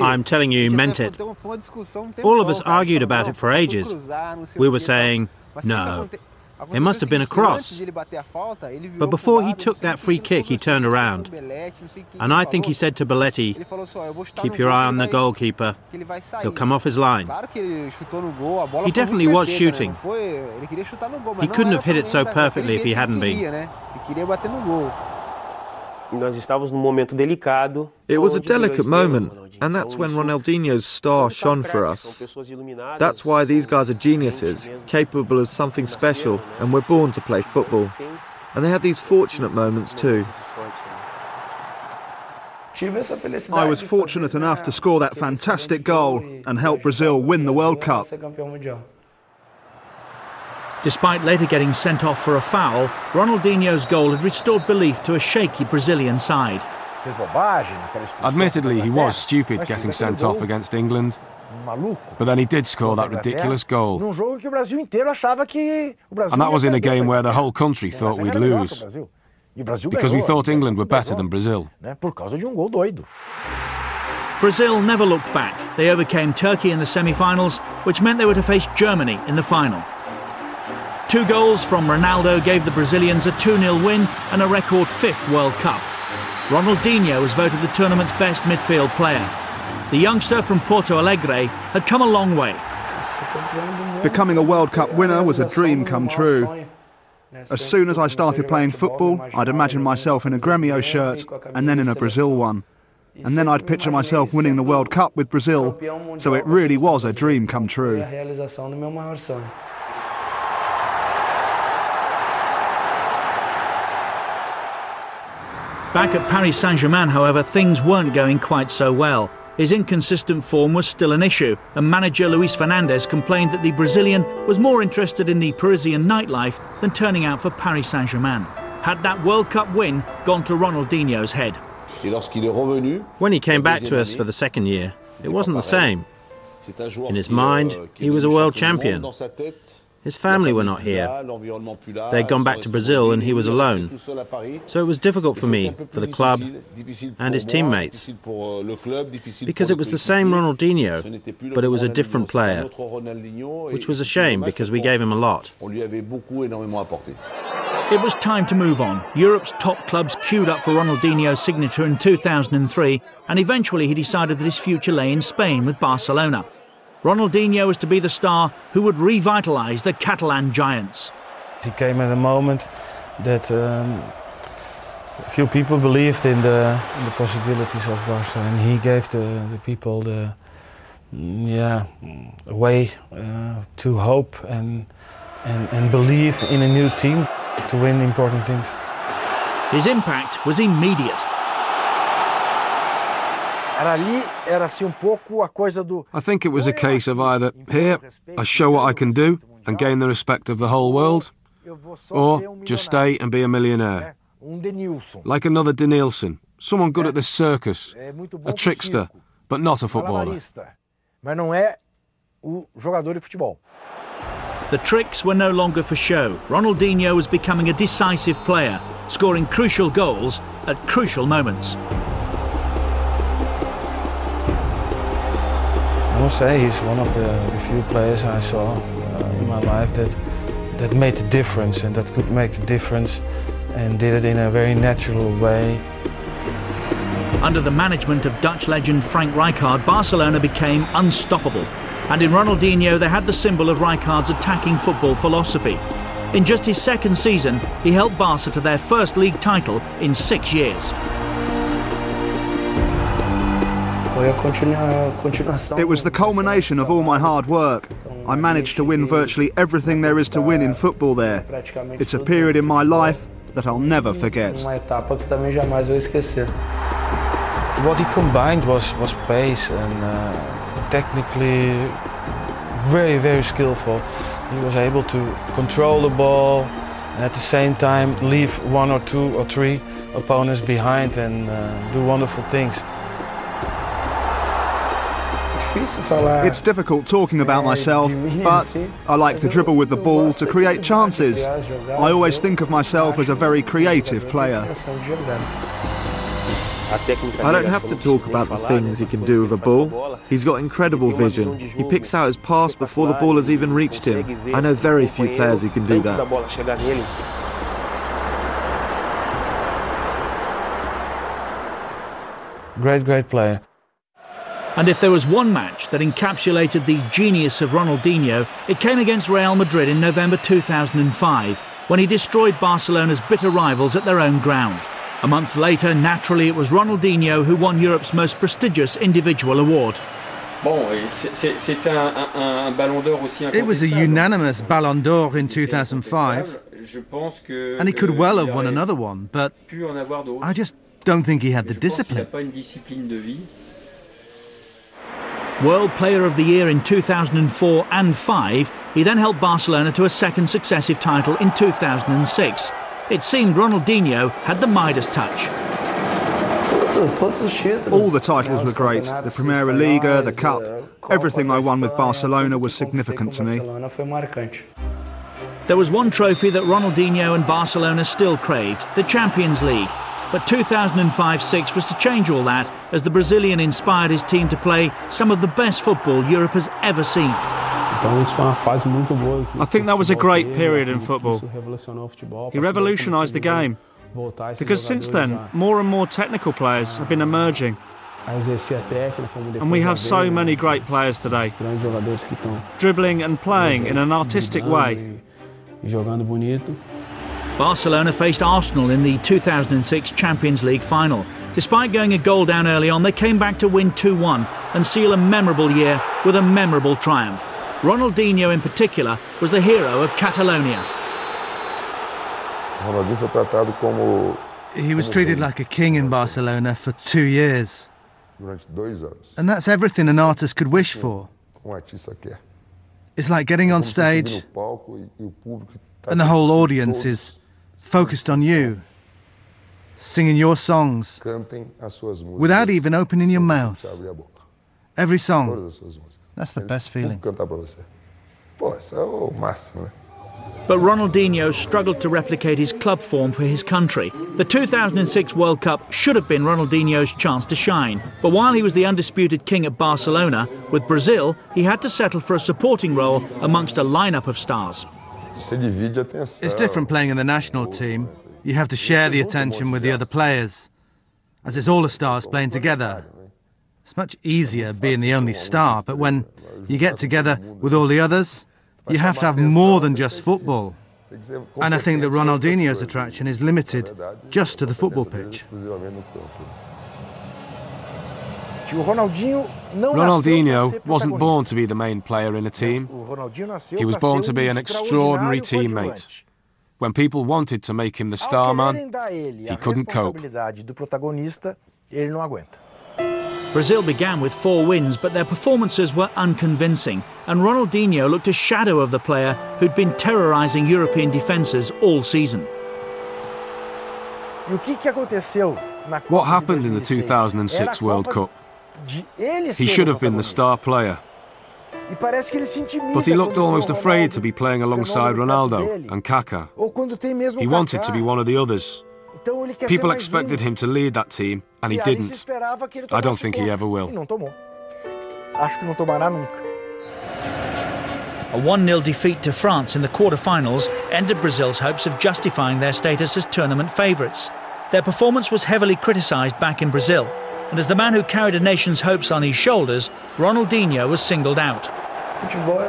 I'm telling you, he meant it. All of us argued about it for ages. We were saying, no, it must have been a cross. But before he took that free kick, he turned around. And I think he said to Belletti, keep your eye on the goalkeeper. He'll come off his line. He definitely was shooting. He couldn't have hit it so perfectly if he hadn't been. It was a delicate moment, and that's when Ronaldinho's star shone for us. That's why these guys are geniuses, capable of something special, and we're born to play football. And they had these fortunate moments too. I was fortunate enough to score that fantastic goal and help Brazil win the World Cup. Despite later getting sent off for a foul, Ronaldinho's goal had restored belief to a shaky Brazilian side. Admittedly, he was stupid getting sent off against England, but then he did score that ridiculous goal. And that was in a game where the whole country thought we'd lose, because we thought England were better than Brazil. Brazil never looked back. They overcame Turkey in the semi-finals, which meant they were to face Germany in the final. 2 goals from Ronaldo gave the Brazilians a 2-0 win and a record 5th World Cup. Ronaldinho was voted the tournament's best midfield player. The youngster from Porto Alegre had come a long way. Becoming a World Cup winner was a dream come true. As soon as I started playing football, I'd imagine myself in a Grêmio shirt and then in a Brazil one. And then I'd picture myself winning the World Cup with Brazil, so it really was a dream come true. Back at Paris Saint-Germain, however, things weren't going quite so well. His inconsistent form was still an issue, and manager Luis Fernandes complained that the Brazilian was more interested in the Parisian nightlife than turning out for Paris Saint-Germain. Had that World Cup win gone to Ronaldinho's head? When he came back to us for the second year, it wasn't the same. In his mind, he was a world champion. His family were not here. They'd gone back to Brazil and he was alone. So it was difficult for me, for the club and his teammates. Because it was the same Ronaldinho, but it was a different player. Which was a shame because we gave him a lot. It was time to move on. Europe's top clubs queued up for Ronaldinho's signature in 2003, and eventually he decided that his future lay in Spain with Barcelona. Ronaldinho was to be the star who would revitalise the Catalan giants. He came at a moment that few people believed in the possibilities of Barca, and he gave the people the way to hope and believe in a new team to win important things. His impact was immediate. I think it was a case of either, here, I show what I can do and gain the respect of the whole world, or just stay and be a millionaire. Like another Denilson, someone good at the circus, a trickster, but not a footballer. The tricks were no longer for show. Ronaldinho was becoming a decisive player, scoring crucial goals at crucial moments. I must say he's one of the few players I saw in my life that made the difference and that could make the difference and did it in a very natural way. Under the management of Dutch legend Frank Rijkaard, Barcelona became unstoppable. And in Ronaldinho they had the symbol of Rijkaard's attacking football philosophy. In just his second season, he helped Barca to their first league title in 6 years. It was the culmination of all my hard work. I managed to win virtually everything there is to win in football there. It's a period in my life that I'll never forget. What he combined was pace and technically very, very skillful. He was able to control the ball and at the same time leave 1 or 2 or 3 opponents behind and do wonderful things. It's difficult talking about myself, but I like to dribble with the ball to create chances. I always think of myself as a very creative player. I don't have to talk about the things he can do with a ball. He's got incredible vision. He picks out his pass before the ball has even reached him. I know very few players who can do that. Great player. And if there was one match that encapsulated the genius of Ronaldinho, it came against Real Madrid in November 2005, when he destroyed Barcelona's bitter rivals at their own ground. A month later, naturally, it was Ronaldinho who won Europe's most prestigious individual award. It was a unanimous Ballon d'Or in 2005, and he could well have won another one, but I just don't think he had the discipline. World Player of the Year in 2004 and 5, he then helped Barcelona to a second successive title in 2006. It seemed Ronaldinho had the Midas touch. All the titles were great. The Primera Liga, the Cup, everything I won with Barcelona was significant to me. There was one trophy that Ronaldinho and Barcelona still craved, the Champions League. But 2005-06 was to change all that, as the Brazilian inspired his team to play some of the best football Europe has ever seen. I think that was a great period in football. He revolutionised the game, because since then, more and more technical players have been emerging. And we have so many great players today, dribbling and playing in an artistic way. Barcelona faced Arsenal in the 2006 Champions League final. Despite going a goal down early on, they came back to win 2-1 and seal a memorable year with a memorable triumph. Ronaldinho in particular was the hero of Catalonia. He was treated like a king in Barcelona for 2 years. And that's everything an artist could wish for. It's like getting on stage and the whole audience is focused on you, singing your songs without even opening your mouth. Every song. That's the best feeling. But Ronaldinho struggled to replicate his club form for his country. The 2006 World Cup should have been Ronaldinho's chance to shine. But while he was the undisputed king at Barcelona, with Brazil, he had to settle for a supporting role amongst a lineup of stars. It's different playing in the national team. You have to share the attention with the other players, as it's all the stars playing together. It's much easier being the only star, but when you get together with all the others, you have to have more than just football. And I think that Ronaldinho's attraction is limited just to the football pitch. Ronaldinho wasn't born to be the main player in a team. He was born to be an extraordinary teammate. When people wanted to make him the star man, he couldn't cope. Brazil began with 4 wins, but their performances were unconvincing, and Ronaldinho looked a shadow of the player who'd been terrorising European defences all season. What happened in the 2006 World Cup? He should have been the star player. But he looked almost afraid to be playing alongside Ronaldo and Kaká. He wanted to be one of the others. People expected him to lead that team, and he didn't. I don't think he ever will. A 1-0 defeat to France in the quarter-finals ended Brazil's hopes of justifying their status as tournament favourites. Their performance was heavily criticised back in Brazil, and as the man who carried a nation's hopes on his shoulders, Ronaldinho was singled out.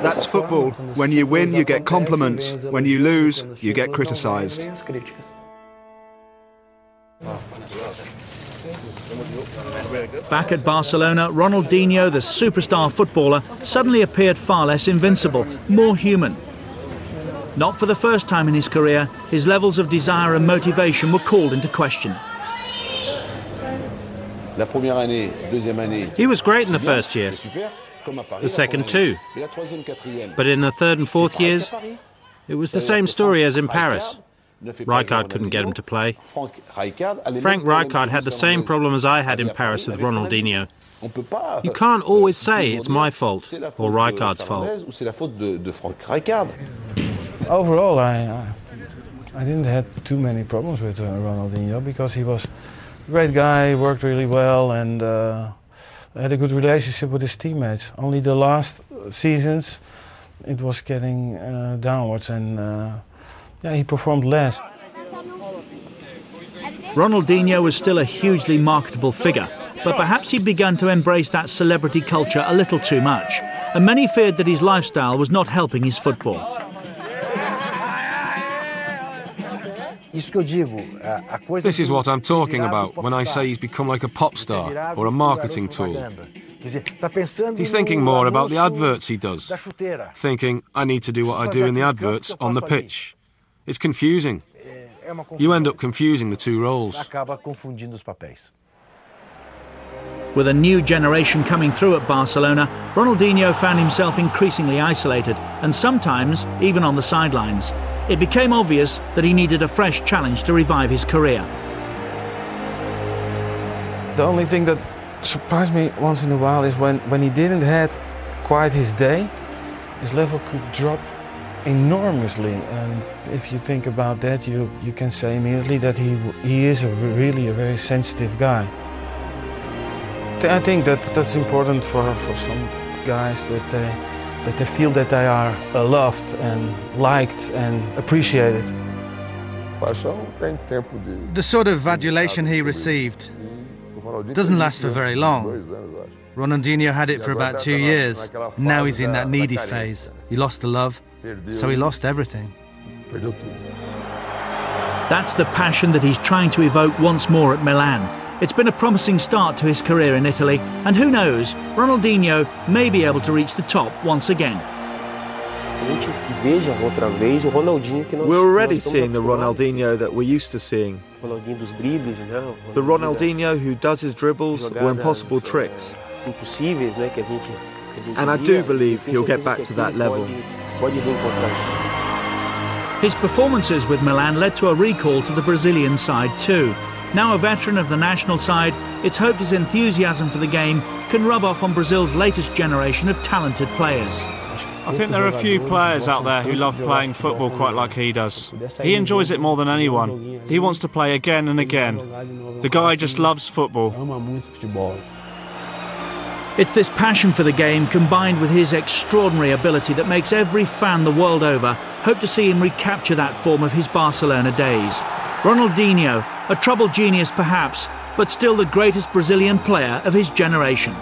That's football. When you win, you get compliments. When you lose, you get criticised. Back at Barcelona, Ronaldinho, the superstar footballer, suddenly appeared far less invincible, more human. Not for the first time in his career, his levels of desire and motivation were called into question. He was great in the first year, the second too. But in the third and fourth years, it was the same story as in Paris. Rijkaard couldn't get him to play. Frank Rijkaard had the same problem as I had in Paris with Ronaldinho. You can't always say it's my fault or Rijkaard's fault. Overall, I didn't have too many problems with Ronaldinho because he was Great guy, worked really well, and had a good relationship with his teammates. Only the last seasons it was getting downwards, and yeah, he performed less. Ronaldinho was still a hugely marketable figure, but perhaps he'd begun to embrace that celebrity culture a little too much, and many feared that his lifestyle was not helping his football. This is what I'm talking about when I say he's become like a pop star or a marketing tool. He's thinking more about the adverts he does, thinking, I need to do what I do in the adverts on the pitch. It's confusing. You end up confusing the two roles. With a new generation coming through at Barcelona, Ronaldinho found himself increasingly isolated and sometimes even on the sidelines. It became obvious that he needed a fresh challenge to revive his career. The only thing that surprised me once in a while is when he didn't have quite his day, his level could drop enormously. And if you think about that, you can say immediately that he is really a very sensitive guy. I think that's important for some guys, that they feel that they are loved and liked and appreciated. The sort of adulation he received doesn't last for very long. Ronaldinho had it for about 2 years. Now he's in that needy phase. He lost the love, so he lost everything. That's the passion that he's trying to evoke once more at Milan. It's been a promising start to his career in Italy, and who knows, Ronaldinho may be able to reach the top once again. We're already seeing the Ronaldinho that we're used to seeing. The Ronaldinho who does his dribbles or impossible tricks. And I do believe he'll get back to that level. His performances with Milan led to a recall to the Brazilian side too. Now a veteran of the national side, it's hoped his enthusiasm for the game can rub off on Brazil's latest generation of talented players. I think there are a few players out there who love playing football quite like he does. He enjoys it more than anyone. He wants to play again and again. The guy just loves football. It's this passion for the game combined with his extraordinary ability that makes every fan the world over hope to see him recapture that form of his Barcelona days. Ronaldinho, a troubled genius perhaps, but still the greatest Brazilian player of his generation.